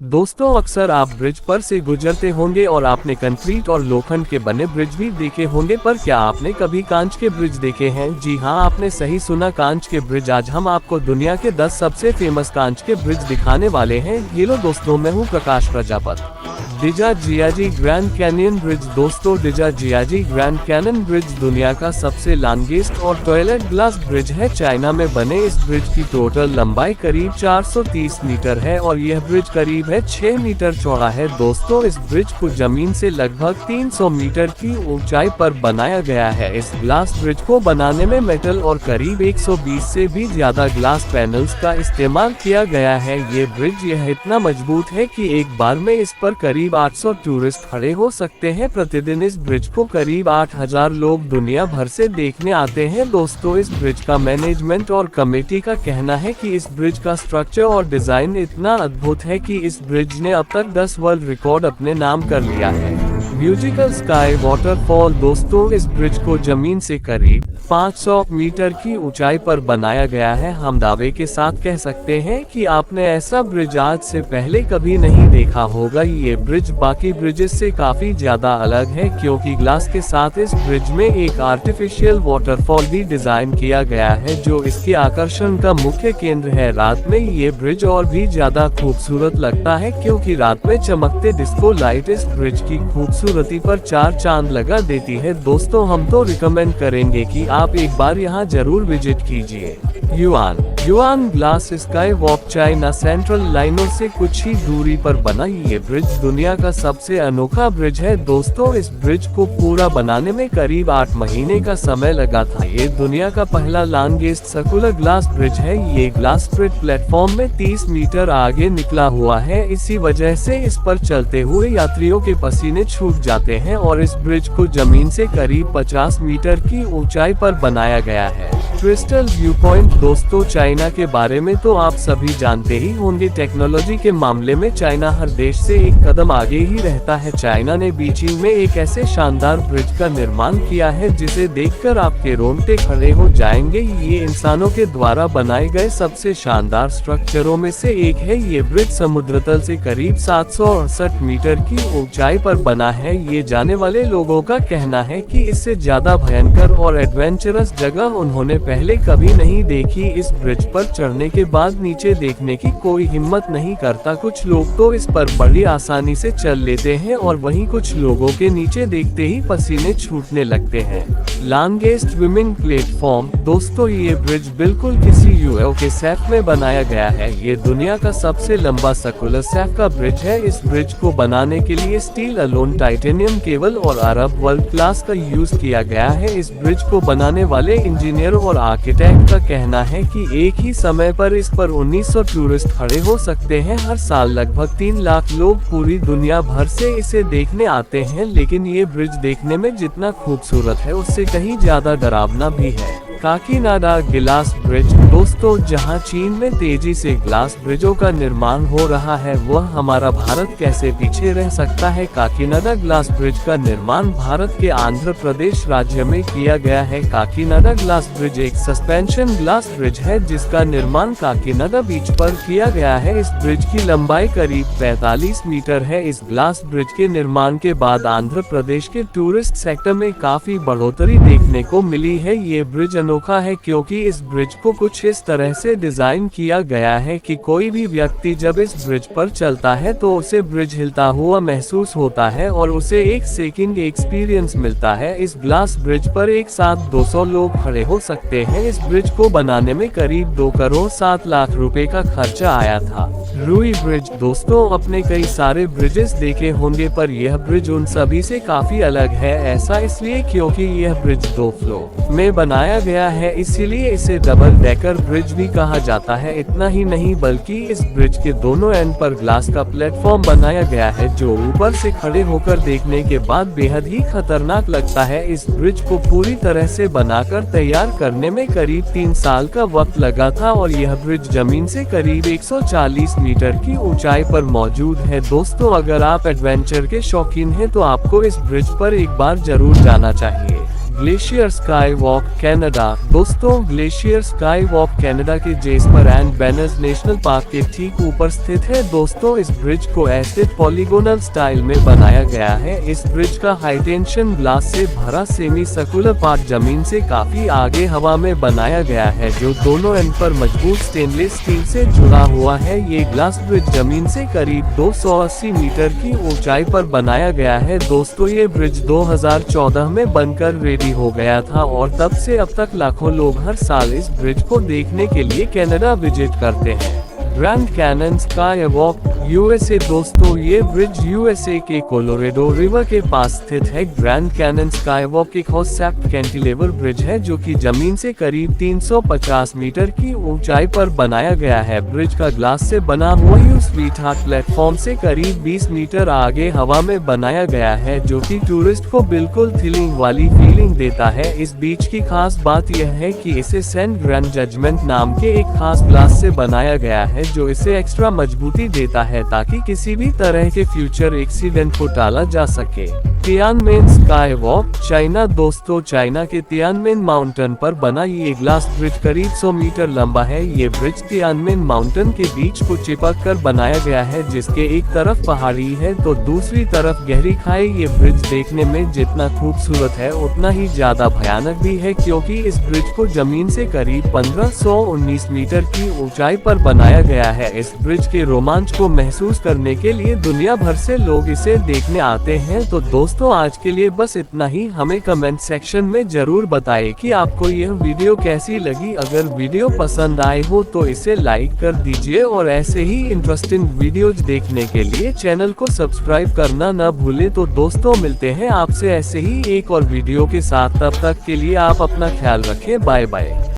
दोस्तों, अक्सर आप ब्रिज पर से गुजरते होंगे और आपने कंक्रीट और लोखंड के बने ब्रिज भी देखे होंगे, पर क्या आपने कभी कांच के ब्रिज देखे हैं? जी हाँ, आपने सही सुना, कांच के ब्रिज। आज हम आपको दुनिया के 10 सबसे फेमस कांच के ब्रिज दिखाने वाले हैं। हेलो दोस्तों, मैं हूँ प्रकाश प्रजापति। डिजाजियाजी ग्रैंड कैनियन ब्रिज। दोस्तों, डिजाजियाजी ग्रैंड कैनियन ब्रिज दुनिया का सबसे लॉन्गेस्ट और टॉयलेट ग्लास ब्रिज है। चाइना में बने इस ब्रिज की टोटल लंबाई करीब 430 मीटर है और यह ब्रिज करीब 6 मीटर चौड़ा है। दोस्तों, इस ब्रिज को जमीन से लगभग 300 मीटर की ऊंचाई पर बनाया गया है। इस ग्लास ब्रिज को बनाने में मेटल और करीब 120 से भी ज्यादा ग्लास पैनल्स का इस्तेमाल किया गया है। ये ब्रिज इतना मजबूत है कि एक बार में इस पर करीब 800 टूरिस्ट खड़े हो सकते हैं। प्रतिदिन इस ब्रिज को करीब 8000 लोग दुनिया भर से देखने आते हैं। दोस्तों, इस ब्रिज का मैनेजमेंट और कमेटी का कहना है कि इस ब्रिज का स्ट्रक्चर और डिजाइन इतना अद्भुत है कि इस ब्रिज ने अब तक 10 वर्ल्ड रिकॉर्ड अपने नाम कर लिया है। Musical sky waterfall. दोस्तों, इस ब्रिज को जमीन से करीब 500 मीटर की ऊंचाई पर बनाया गया है। हम दावे के साथ कह सकते हैं कि आपने ऐसा ब्रिज आज से पहले कभी नहीं देखा होगा। ये ब्रिज बाकी ब्रिजेस से काफी ज्यादा अलग है क्योंकि ग्लास के साथ इस ब्रिज में एक आर्टिफिशियल वाटरफॉल भी डिजाइन किया गया है जो इसके आकर्षण का मुख्य केंद्र है। रात में ये ब्रिज और भी ज्यादा खूबसूरत लगता है क्योंकि रात में चमकते डिस्को लाइट इस ब्रिज की खूबसूरती पर 4 चांद लगा देती है। दोस्तों, हम तो रिकमेंड करेंगे कि आप एक बार यहाँ जरूर विजिट कीजिए। Yuan glass sky walk. China central लाइनों से कुछ ही दूरी पर बना ये ब्रिज दुनिया का सबसे अनोखा ब्रिज है। दोस्तों, इस ब्रिज को पूरा बनाने में करीब 8 महीने का समय लगा था। ये दुनिया का पहला लॉन्गेस्ट सर्कुलर ग्लास ब्रिज है। ये ग्लास ब्रिज प्लेटफॉर्म में 30 मीटर आगे निकला हुआ है। इसी वजह से इस पर चलते हुए यात्रियों के पसीने छूट जाते हैं और इस ब्रिज को जमीन से करीब 50 मीटर की ऊंचाई पर बनाया गया है। Crystal view point. दोस्तों, चाइना के बारे में तो आप सभी जानते ही होंगे। टेक्नोलॉजी के मामले में चाइना हर देश से एक कदम आगे ही रहता है। चाइना ने बीजिंग में एक ऐसे शानदार ब्रिज का निर्माण किया है जिसे देखकर आपके रोंगटे खड़े हो जाएंगे। ये इंसानों के द्वारा बनाए गए सबसे शानदार स्ट्रक्चरों में से एक है। ये ब्रिज समुद्र तल से करीब 768 मीटर की ऊंचाई पर बना है। ये जाने वाले लोगों का कहना है कि इससे ज्यादा भयंकर और एडवेंचरस जगह उन्होंने पहले कभी नहीं देखी। इस ब्रिज पर चढ़ने के बाद नीचे देखने की कोई हिम्मत नहीं करता। कुछ लोग तो इस पर बड़ी आसानी से चल लेते हैं और वहीं कुछ लोगों के नीचे देखते ही पसीने छूटने लगते हैं। Longest swimming platform. दोस्तों, ये ब्रिज बिल्कुल किसी यूएई के सैफ में बनाया गया है। ये दुनिया का सबसे लंबा सर्कुलर सैफ का ब्रिज है। इस ब्रिज को बनाने के लिए स्टील, अलोन, टाइटेनियम केबल और अरब वर्ल्ड क्लास का यूज किया गया है। इस ब्रिज को बनाने वाले इंजीनियर और आर्किटेक्ट का कहना है कि एक ही समय पर इस पर 1900 टूरिस्ट खड़े हो सकते हैं। हर साल लगभग 3 लाख लोग पूरी दुनिया भर से इसे देखने आते हैं। लेकिन ये ब्रिज देखने में जितना खूबसूरत है उससे कहीं ज्यादा डरावना भी है। Kakinada glass bridge. दोस्तों, जहां चीन में तेजी से ग्लास ब्रिजों का निर्माण हो रहा है, वह हमारा भारत कैसे पीछे रह सकता है। काकीनाडा ग्लास ब्रिज का निर्माण भारत के आंध्र प्रदेश राज्य में किया गया है। काकीनाडा ग्लास ब्रिज एक सस्पेंशन ग्लास ब्रिज है जिसका निर्माण काकीनाडा बीच पर किया गया है। इस ब्रिज की लंबाई करीब 45 मीटर है। इस ग्लास ब्रिज के निर्माण के बाद आंध्र प्रदेश के टूरिस्ट सेक्टर में काफी बढ़ोतरी देखने को मिली है। ये ब्रिज अनोखा है क्योंकि इस ब्रिज को कुछ इस तरह से डिजाइन किया गया है कि कोई भी व्यक्ति जब इस ब्रिज पर चलता है तो उसे ब्रिज हिलता हुआ महसूस होता है और उसे एक सेकिंग एक्सपीरियंस मिलता है। इस ग्लास ब्रिज पर एक साथ 200 लोग खड़े हो सकते हैं। इस ब्रिज को बनाने में करीब 2 करोड़ 7 लाख रुपए का खर्चा आया था। रूई ब्रिज। दोस्तों, अपने कई सारे ब्रिजेस देखे होंगे पर यह ब्रिज उन सभी से काफी अलग है। ऐसा इसलिए क्योंकि यह ब्रिज 2 फ्लोर में बनाया गया है, इसीलिए इसे डबल डेकर ब्रिज भी कहा जाता है। इतना ही नहीं बल्कि इस ब्रिज के दोनों एंड पर ग्लास का प्लेटफॉर्म बनाया गया है जो ऊपर से खड़े होकर देखने के बाद बेहद ही खतरनाक लगता है। इस ब्रिज को पूरी तरह से बनाकर तैयार करने में करीब 3 साल का वक्त लगा था और यह ब्रिज जमीन से करीब 140 मीटर की ऊंचाई पर मौजूद है। दोस्तों, अगर आप एडवेंचर के शौकीन हैं तो आपको इस ब्रिज पर एक बार जरूर जाना चाहिए। Glacier sky walk Canada. दोस्तों, ग्लेशियर स्काई वॉक कनाडा के Jasper and banners national park के ठीक ऊपर स्थित है। दोस्तों, इस ब्रिज को ऐसे पॉलीगोनल स्टाइल में बनाया गया है। इस ब्रिज का हाई टेंशन ग्लास से भरा सेमी सर्कुलर पार्ट जमीन से काफी आगे हवा में बनाया गया है, जो दोनों एंड पर मजबूत स्टेनलेस स्टील से जुड़ा हुआ है। ये ग्लास ब्रिज जमीन से करीब 280 मीटर की ऊंचाई पर बनाया गया है। दोस्तों, ये ब्रिज 2014 में बनकर रेडी हो गया था और तब से अब तक लाखों लोग हर साल इस ब्रिज को देखने के लिए कनाडा विजिट करते हैं। Grand Canyon Skywalk USA. दोस्तों, ये ब्रिज यूएसए के कोलोरेडो रिवर के पास स्थित है। ग्रैंड कैनन स्काई वॉक एक हॉट कैंटिलीवर ब्रिज है जो कि जमीन से करीब 350 मीटर की ऊंचाई पर बनाया गया है। ब्रिज का ग्लास से बना हुआ यू स्वीटहार्ट प्लेटफॉर्म से करीब 20 मीटर आगे हवा में बनाया गया है, जो कि टूरिस्ट को बिल्कुल थ्रिलिंग वाली फीलिंग देता है। इस बीच की खास बात यह है कि इसे सेंट ग्रैंड जजमेंट नाम के एक खास ग्लास से बनाया गया है, जो इसे एक्स्ट्रा मजबूती देता है ताकि किसी भी तरह के फ्यूचर एक्सीडेंट को टाला जा सके। Tiananmen sky walk China. दोस्तों, चाइना के तियानमेन माउंटेन पर बना ये ग्लास ब्रिज करीब 100 मीटर लंबा है। ये ब्रिज तियानमेन माउंटेन के बीच को चिपक कर बनाया गया है, जिसके एक तरफ पहाड़ी है तो दूसरी तरफ गहरी खाई। ये ब्रिज देखने में जितना खूबसूरत है उतना ही ज्यादा भयानक भी है, क्योंकि इस ब्रिज को जमीन से करीब 1519 मीटर की ऊंचाई पर बनाया गया है। इस ब्रिज के रोमांच को महसूस करने के लिए दुनिया भर से लोग इसे देखने आते हैं। तो दोस्तों, आज के लिए बस इतना ही। हमें कमेंट सेक्शन में जरूर बताएं कि आपको यह वीडियो कैसी लगी। अगर वीडियो पसंद आए हो तो इसे लाइक कर दीजिए और ऐसे ही इंटरेस्टिंग वीडियोज देखने के लिए चैनल को सब्सक्राइब करना न भूले। तो दोस्तों, मिलते हैं आपसे ऐसे ही एक और वीडियो के साथ। तब तक के लिए आप अपना ख्याल रखें। Bye bye.